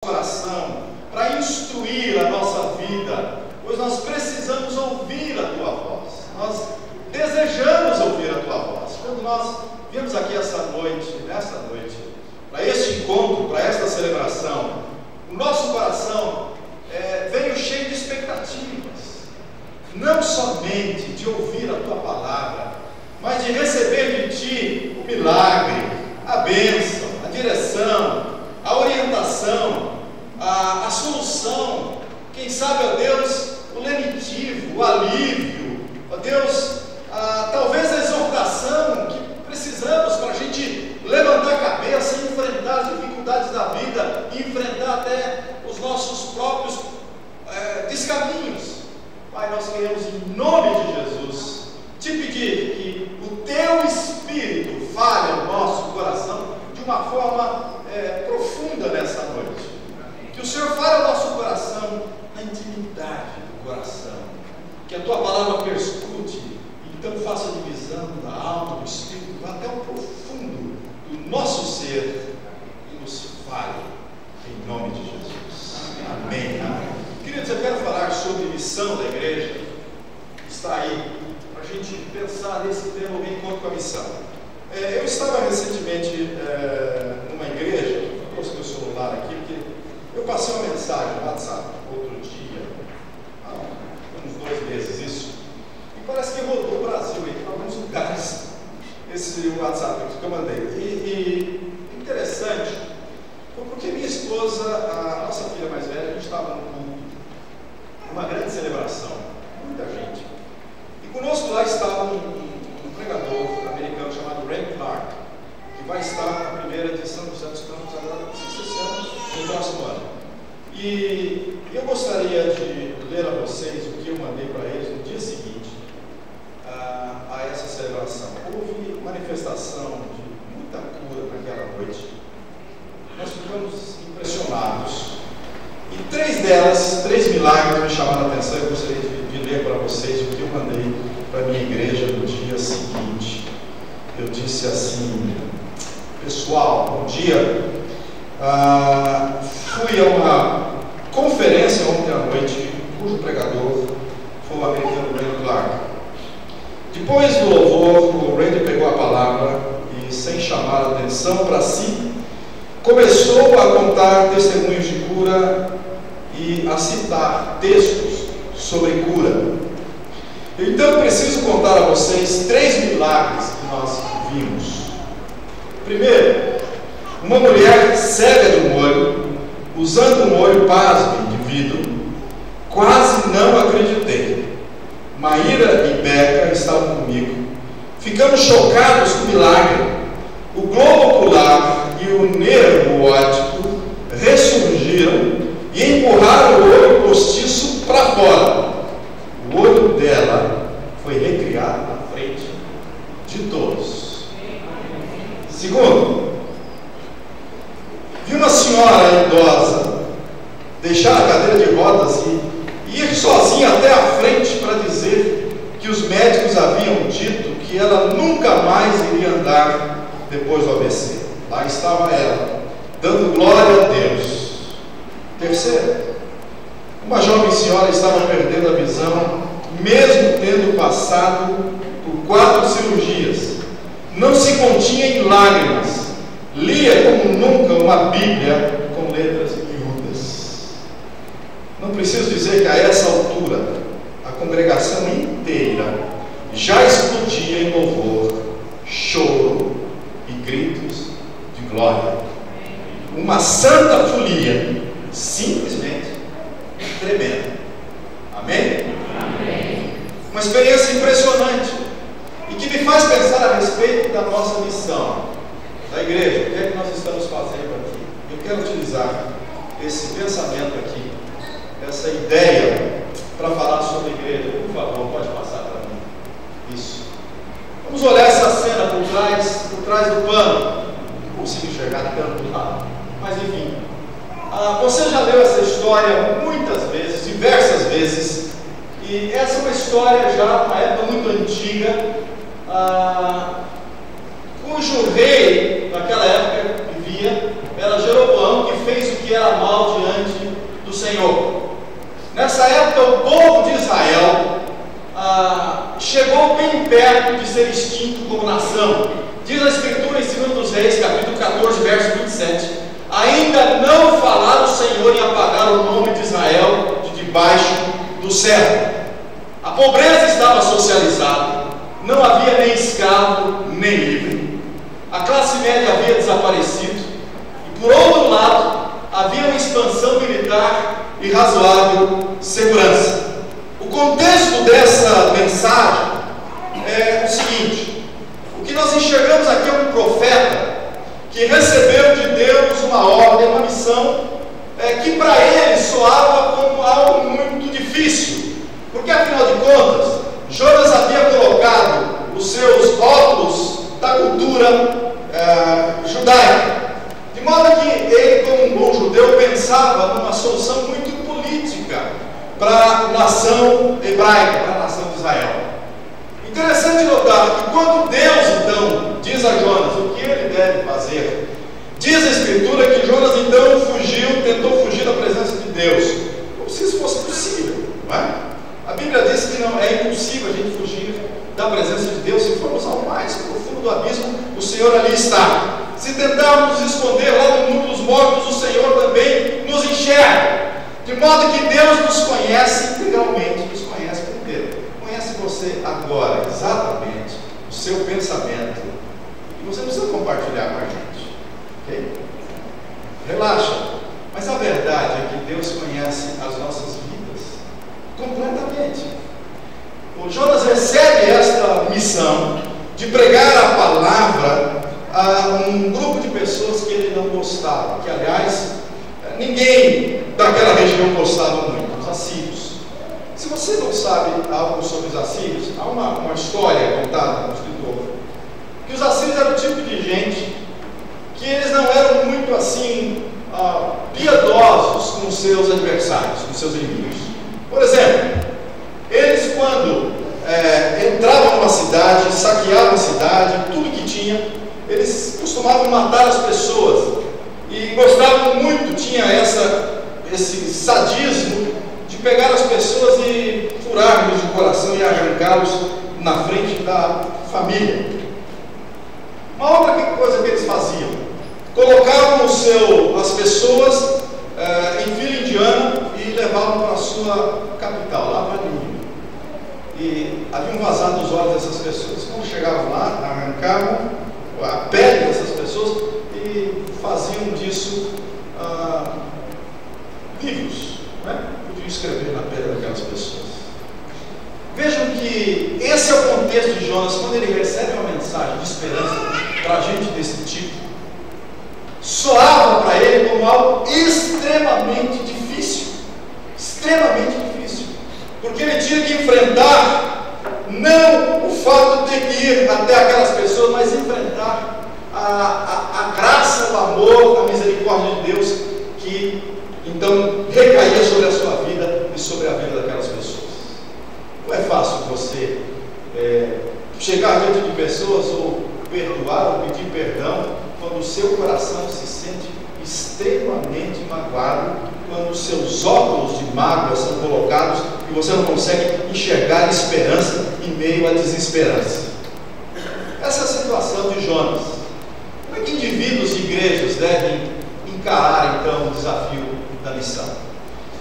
coração, para instruir a nossa vida, pois nós precisamos ouvir a Tua voz, nós desejamos ouvir a Tua voz. Quando nós viemos aqui nessa noite, para este encontro, para esta celebração, o nosso coração veio cheio de expectativas, não somente de ouvir a Tua palavra, mas de receber de Ti o milagre, a bênção, a direção, a orientação, a solução, quem sabe, ó Deus, o lenitivo, o alívio, ó Deus, talvez a exortação que precisamos para a gente levantar a cabeça e enfrentar as dificuldades da vida e enfrentar até os nossos próprios descaminhos. Pai, nós queremos, em nome de Jesus, te pedir que o Teu Espírito fale ao nosso coração de uma forma profunda nessa noite. Que o Senhor fale ao nosso coração na intimidade do coração. Que a Tua palavra perscrute e então faça a divisão da alma, do Espírito, até o profundo do nosso ser e nos fale em nome de Jesus. Amém. Queridos, eu quero falar sobre missão da igreja. Está aí para a gente pensar nesse tema, o encontro com a missão. Eu estava recentemente numa igreja, eu trouxe meu celular aqui, porque eu passei uma mensagem no WhatsApp outro dia, há uns 2 meses isso, e parece que rodou o Brasil aí, para alguns lugares, esse WhatsApp que eu mandei. E interessante, foi porque minha esposa, a nossa filha mais velha, a gente estava num culto, uma grande celebração, muita gente, e conosco lá estava um pregador americano chamado Randy Clark, que vai estar na primeira edição dos Santos Campos agora, não sei se esse ano, no próximo ano. E eu gostaria de ler a vocês o que eu mandei para eles no dia seguinte a essa celebração. Houve manifestação de muita cura naquela noite. Nós ficamos impressionados. E 3 milagres me chamaram a atenção. Eu gostaria de ler para vocês o que eu mandei para a minha igreja no dia seguinte. Eu disse assim: pessoal, bom dia. Fui a uma conferência ontem à noite, cujo pregador foi o americano Randy Clark. Depois do louvor, o Randy pegou a palavra e, sem chamar a atenção para si, começou a contar testemunhos de cura e a citar textos sobre cura. Então, preciso contar a vocês 3 milagres que nós vimos. Primeiro, uma mulher cega de um olho, usando um olho, pasme, de vidro. Quase não acreditei. Maíra e Beca estavam comigo. Ficamos chocados com o milagre. O globo ocular e o nervo óptico ressurgiram e empurraram o olho postiço para fora. O olho dela foi recriado na frente de todos. Segundo, vi uma senhora idosa deixar a cadeira de rodas e ir sozinha até a frente para dizer que os médicos haviam dito que ela nunca mais iria andar depois do AVC. Lá estava ela, dando glória a Deus. Terceiro, uma jovem senhora estava perdendo a visão, mesmo tendo passado por 4 cirurgias. Não se continha em lágrimas. Lia como nunca uma Bíblia com letras miúdas. Não preciso dizer que a essa altura a congregação inteira já explodia em louvor, choro e gritos de glória. Uma santa folia, simplesmente tremenda. Amém? Amém. Uma experiência impressionante e que me faz pensar a respeito da nossa missão da igreja. O que é que nós estamos fazendo aqui? Eu quero utilizar esse pensamento aqui, essa ideia, para falar sobre a igreja. Por favor, pode passar para mim. Isso. Vamos olhar essa cena por trás do pano. Não consigo enxergar tanto lá, mas enfim. Você já leu essa história muitas vezes, diversas vezes, e essa é uma história já, uma época muito antiga, cujo rei, naquela época, vivia, era Jeroboão, que fez o que que era mal diante do Senhor. Nessa época, o povo de Israel chegou bem perto de ser extinto como nação. Diz a Escritura em 2 Reis, capítulo 14, verso 27, ainda não falaram o Senhor em apagar o nome de Israel de debaixo do céu. A pobreza estava socializada, não havia nem escravo, nem livre. A classe média havia desaparecido. E por outro lado, havia uma expansão militar e razoável segurança. O contexto dessa mensagem é o seguinte: o que nós enxergamos aqui é um profeta que recebeu de Deus uma ordem, uma missão, que para ele soava como algo muito difícil, porque afinal de contas, Jonas havia colocado os seus óculos da cultura judaica, de modo que ele, como um bom judeu, pensava numa solução muito política para a nação hebraica, para a nação de Israel. Interessante notar que quando Deus então diz a Jonas o que ele deve fazer, diz a Escritura que Jonas então tentou fugir da presença de Deus, como se isso fosse possível, não é? A Bíblia diz que não é impossível a gente fugir da presença de Deus. Se formos ao mais profundo do abismo, o Senhor ali está. Se tentarmos nos esconder lá no mundo dos mortos, o Senhor também nos enxerga. De modo que Deus nos conhece integralmente, nos conhece por inteiro. Conhece você agora, exatamente, o seu pensamento. E você não precisa compartilhar com a gente, ok? Relaxa. Mas a verdade é que Deus conhece as nossas vidas completamente. O Jonas recebe esta missão de pregar a palavra a um grupo de pessoas que ele não gostava, que aliás ninguém daquela região gostava muito, os assírios. Se você não sabe algo sobre os assírios, há uma história contada no escritor, que os assírios eram o tipo de gente que eles não eram muito assim piedosos com os seus adversários, com os seus inimigos. Por exemplo, eles quando entravam numa cidade, saqueavam a cidade, tudo que tinha, eles costumavam matar as pessoas e gostavam muito, tinha esse sadismo de pegar as pessoas e furar-lhes o coração e arrancá-los na frente da família. Uma outra coisa que eles faziam, colocavam as pessoas em fila indiana e levavam para a sua capital, lá para Nínive. E haviam vazado os olhos dessas pessoas. Quando chegavam lá, arrancavam a pele dessas pessoas e faziam disso livros, né? Podiam escrever na pele daquelas pessoas. Vejam que esse é o contexto de Jonas. Quando ele recebe uma mensagem de esperança para a gente desse tipo, soava para ele como algo extremamente difícil, porque ele tinha que enfrentar não o fato de ter que ir até aquelas pessoas, mas enfrentar a graça, o amor, a misericórdia de Deus que então recaía sobre a sua vida e sobre a vida daquelas pessoas. Não é fácil você chegar diante de pessoas ou perdoar ou pedir perdão quando o seu coração se sente extremamente magoado, quando os seus óculos de mágoa são colocados e você não consegue enxergar esperança em meio à desesperança. Essa é a situação de Jonas. Como é que indivíduos e igrejas devem encarar então o desafio da missão?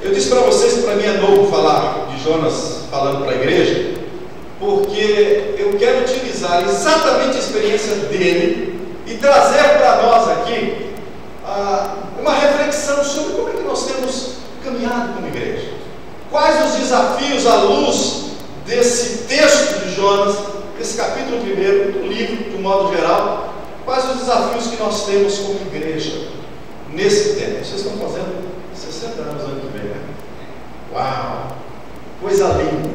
Eu disse para vocês que para mim é novo falar de Jonas falando para a igreja, porque eu quero utilizar exatamente a experiência dele e trazer para nós aqui uma reflexão sobre como é que nós temos caminhado como igreja. Quais os desafios à luz desse texto de Jonas, desse capítulo 1 do livro, de um modo geral, quais os desafios que nós temos como igreja nesse tempo? Vocês estão fazendo 60 anos ano que vem, né? Uau! Coisa linda!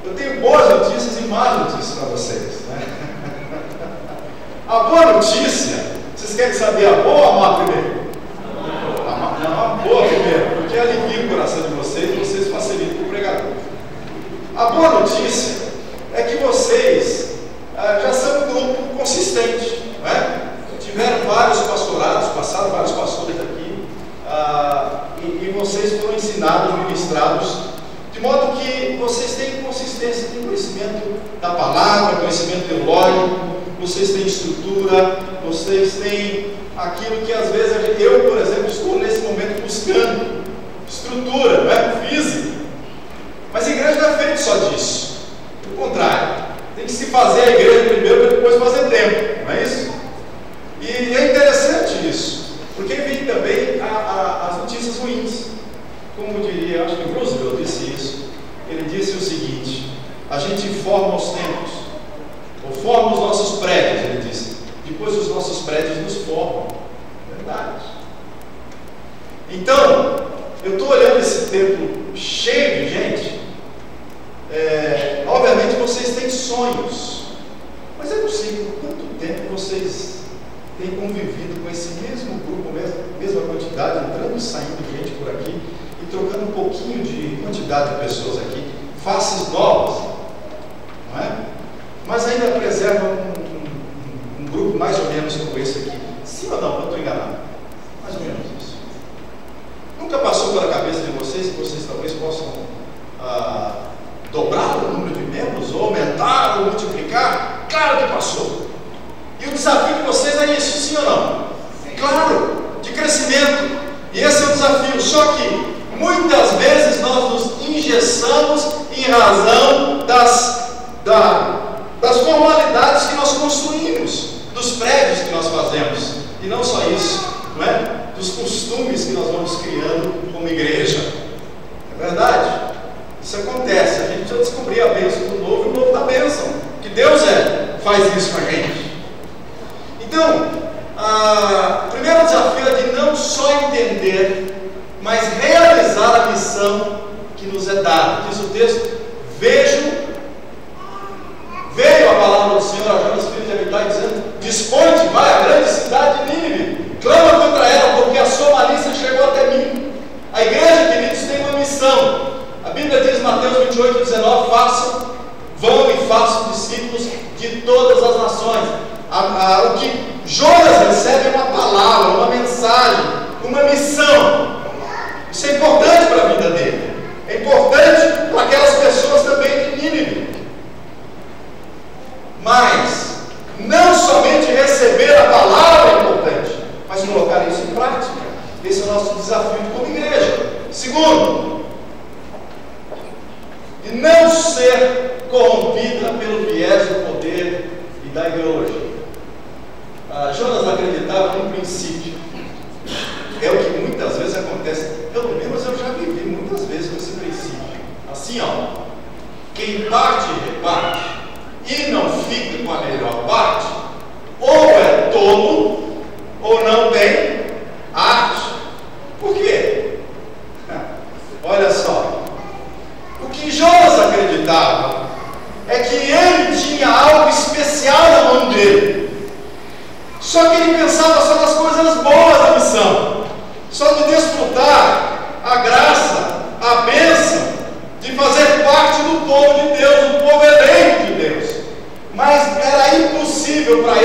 Eu tenho boas notícias e más notícias para vocês, né? A boa notícia, vocês querem saber a boa ou a má primeiro? Não, a boa primeiro, porque alivia o coração de vocês e vocês facilitam o pregador. A boa notícia é que vocês já são um grupo consistente, não é? Tiveram vários pastorados, passaram vários pastores aqui, e vocês foram ensinados, ministrados, de modo que vocês têm consistência, têm conhecimento da palavra, conhecimento teológico, vocês têm estrutura, vocês têm aquilo que às vezes eu, por exemplo, estou nesse momento buscando, estrutura, não é? Física. Mas a igreja não é feita só disso. Pelo contrário, tem que se fazer a igreja primeiro para depois fazer tempo, não é isso? E é interessante isso, porque vem também as notícias ruins. Como diria, acho que Roosevelt disse isso. Ele disse o seguinte: a gente forma os tempos, ou forma os nossos prédios, ele disse, depois os nossos prédios nos formam. Verdade. Então, eu estou olhando esse templo cheio de gente. Obviamente vocês têm sonhos, mas é possível, quanto tempo vocês têm convivido com esse mesmo grupo, mesma quantidade, entrando e saindo de gente por aqui, e trocando um pouquinho de quantidade de pessoas aqui, faces novas, não é? Mas ainda preserva um grupo mais ou menos como esse aqui. Sim ou não? Eu estou enganado? Mais ou menos isso. Nunca passou pela cabeça de vocês que vocês talvez possam dobrar o número de membros, ou aumentar, ou multiplicar? Claro que passou. E o desafio de vocês é isso, sim ou não? Claro, de crescimento. E esse é o desafio. Só que muitas vezes nós nos engessamos em razão das formalidades que nós construímos, dos prédios que nós fazemos. E não só isso, não é? Dos costumes que nós vamos criando como igreja. É verdade? Isso acontece. A gente precisa descobrir a bênção do novo e o novo da bênção. Que Deus faz isso com a gente. Então, o primeiro desafio é de não só entender, mas realizar a missão que nos é dada. Diz o texto: veio a palavra do Senhor a Jonas, filho de Amitai, dizendo: dispõe-te, vai à grande cidade de Nínive, clama contra ela, porque a sua malícia chegou até mim. A igreja, queridos, tem uma missão. A Bíblia diz, Mateus 28, 19: vão e façam discípulos de todas as nações. O que Jonas recebe é uma palavra, uma mensagem, uma missão. Isso é importante para a vida dele. É importante para aquelas pessoas também de Nínive. Mas não somente receber a palavra é importante, mas colocar isso em prática. Esse é o nosso desafio como igreja. Segundo, de não ser corrompida pelo viés do poder e da ideologia. Jonas acreditava num princípio. É o que muitas vezes acontece. Pelo menos eu já vivi muitas vezes com esse princípio. Assim, ó, quem parte, reparte, e não fica com a melhor parte, ou é tolo, ou não tem arte. Por quê? Olha só. O que Jonas acreditava é que ele tinha algo especial na mão dele. Só que ele pensava só nas coisas boas da missão.